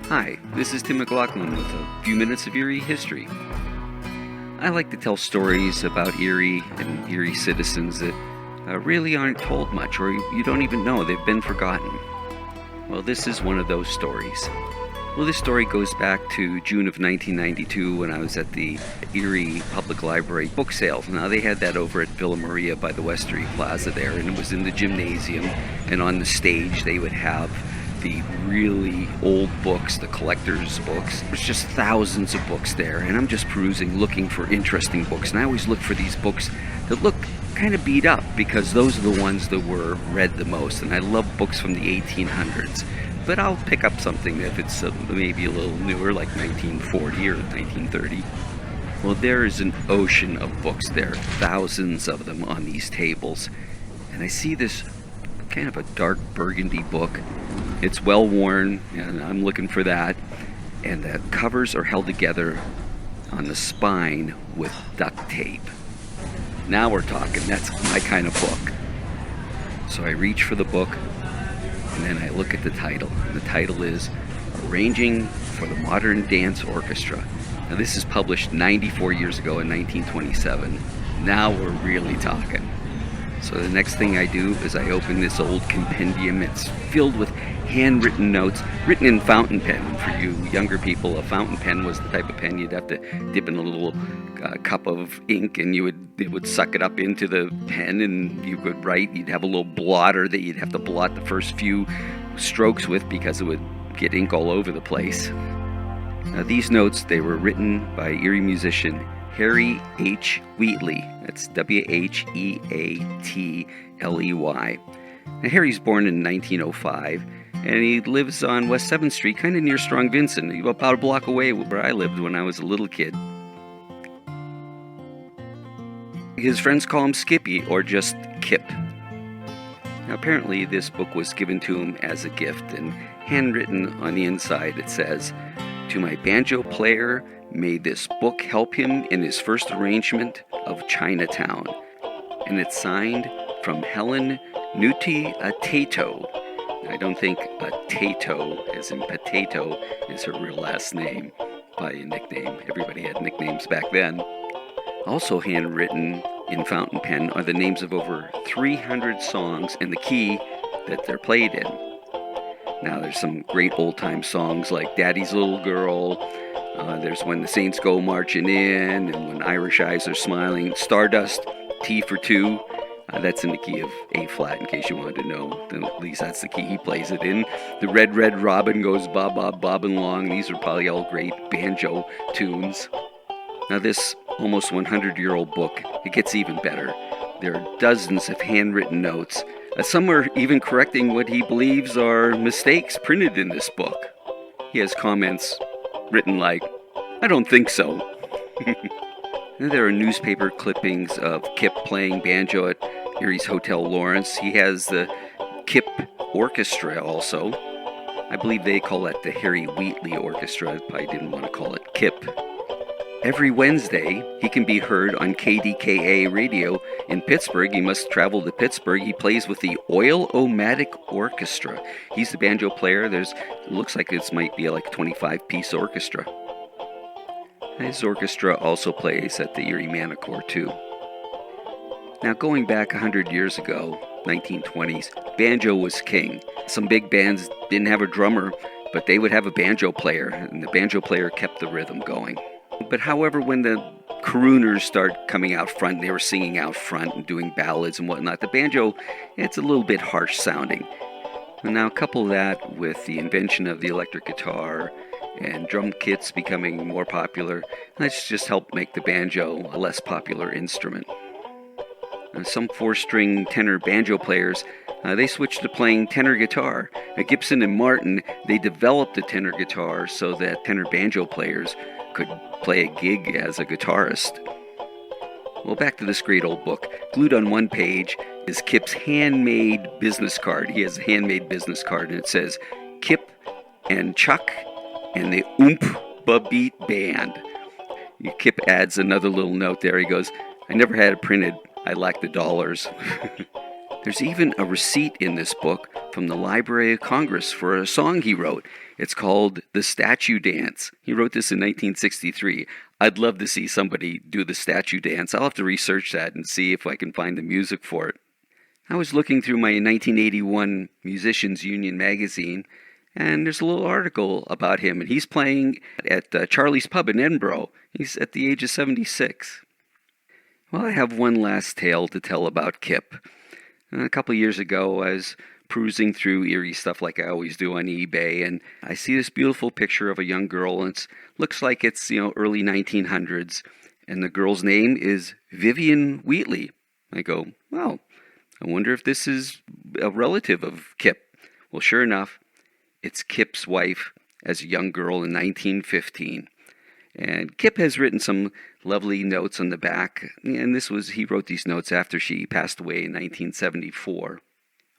Hi, this is Tim McLaughlin with a few minutes of Erie history. I like to tell stories about Erie and Erie citizens that really aren't told much, or you don't even know they've been forgotten. Well, this is one of those stories. Well, this story goes back to June of 1992 when I was at the Erie Public Library book sale. Now, they had that over at Villa Maria by the West Erie Plaza there, and it was in the gymnasium, and on the stage they would have the really old books, the collector's books. There's just thousands of books there, and I'm just perusing, looking for interesting books. And I always look for these books that look kind of beat up, because those are the ones that were read the most. And I love books from the 1800s, but I'll pick up something if it's maybe a little newer, like 1940 or 1930. Well, there is an ocean of books there, thousands of them on these tables. And I see this kind of a dark burgundy book. It's well worn, and I'm looking for that. And the covers are held together on the spine with duct tape. Now we're talking. That's my kind of book. So I reach for the book, and then I look at the title. And the title is Arranging for the Modern Dance Orchestra. Now this is published 94 years ago in 1927. Now we're really talking. So the next thing I do is I open this old compendium. It's filled with handwritten notes, written in fountain pen. For you younger people, a fountain pen was the type of pen you'd have to dip in a little cup of ink, and it would suck it up into the pen, and you could write. You'd have a little blotter that you'd have to blot the first few strokes with, because it would get ink all over the place. Now these notes, they were written by Erie musician Harry H. Wheatley. That's Wheatley. Now, Harry's born in 1905, and he lives on West 7th Street, kind of near Strong Vincent, about a block away where I lived when I was a little kid. His friends call him Skippy, or just Kipp. Now, apparently this book was given to him as a gift, and handwritten on the inside it says, "To my banjo player, may this book help him in his first arrangement of Chinatown." And it's signed from Helen Nuti Atato. I don't think Atato, as in potato, is her real last name. By a nickname. Everybody had nicknames back then. Also handwritten in fountain pen are the names of over 300 songs and the key that they're played in. Now there's some great old-time songs like Daddy's Little Girl. There's When the Saints Go Marching In, and When Irish Eyes Are Smiling. Stardust, T for Two. That's in the key of A flat, in case you wanted to know. At least that's the key he plays it in. The Red Red Robin goes bob bob bobbin' long. These are probably all great banjo tunes. Now this almost 100-year-old book, it gets even better. There are dozens of handwritten notes. Some are even correcting what he believes are mistakes printed in this book. He has comments written like, "I don't think so." And there are newspaper clippings of Kipp playing banjo at Erie's Hotel Lawrence. He has the Kipp Orchestra also. I believe they call that the Harry Wheatley Orchestra. I didn't want to call it Kipp. Every Wednesday, he can be heard on KDKA radio in Pittsburgh. He must travel to Pittsburgh. He plays with the Oil-O-Matic Orchestra. He's the banjo player. It looks like this might be like a 25-piece orchestra. His orchestra also plays at the Erie Manor too. Now, going back 100 years ago, 1920s, banjo was king. Some big bands didn't have a drummer, but they would have a banjo player, and the banjo player kept the rhythm going. But however, when the crooners started coming out front, they were singing out front and doing ballads and whatnot, the banjo, it's a little bit harsh sounding. And now couple that with the invention of the electric guitar and drum kits becoming more popular, that's just helped make the banjo a less popular instrument. Some four-string tenor banjo players, they switched to playing tenor guitar. Gibson and Martin, they developed the tenor guitar so that tenor banjo players could play a gig as a guitarist. Well, back to this great old book. Glued on one page is Kipp's handmade business card. He has a handmade business card, and it says, "Kipp and Chuck and the Oompa Beat Band." Kipp adds another little note there. He goes, "I never had it printed. I lack the dollars." There's even a receipt in this book from the Library of Congress for a song he wrote. It's called The Statue Dance. He wrote this in 1963. I'd love to see somebody do the statue dance. I'll have to research that and see if I can find the music for it. I was looking through my 1981 Musicians Union magazine, and there's a little article about him, and he's playing at Charlie's Pub in Edinburgh. He's at the age of 76. Well, I have one last tale to tell about Kipp. A couple of years ago, I was cruising through Erie stuff like I always do on eBay, and I see this beautiful picture of a young girl, and it looks like it's, early 1900s, and the girl's name is Vivian Wheatley. I go, wow, I wonder if this is a relative of Kipp. Well, sure enough, it's Kipp's wife as a young girl in 1915. And Kipp has written some lovely notes on the back, and he wrote these notes after she passed away in 1974.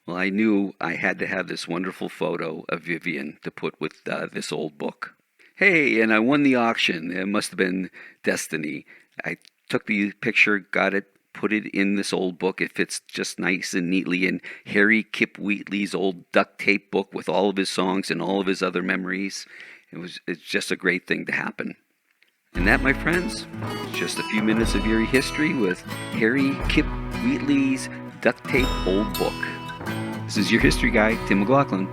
Well, I knew I had to have this wonderful photo of Vivian to put with this old book. Hey, and I won the auction. It must have been destiny. I took the picture, got it, put it in this old book. It fits just nice and neatly in Harry Kipp Wheatley's old duct tape book with all of his songs and all of his other memories. It's just a great thing to happen. And that, my friends, is just a few minutes of Erie history with Harry Kipp Wheatley's duct tape old book. This is your history guy, Tim McLaughlin.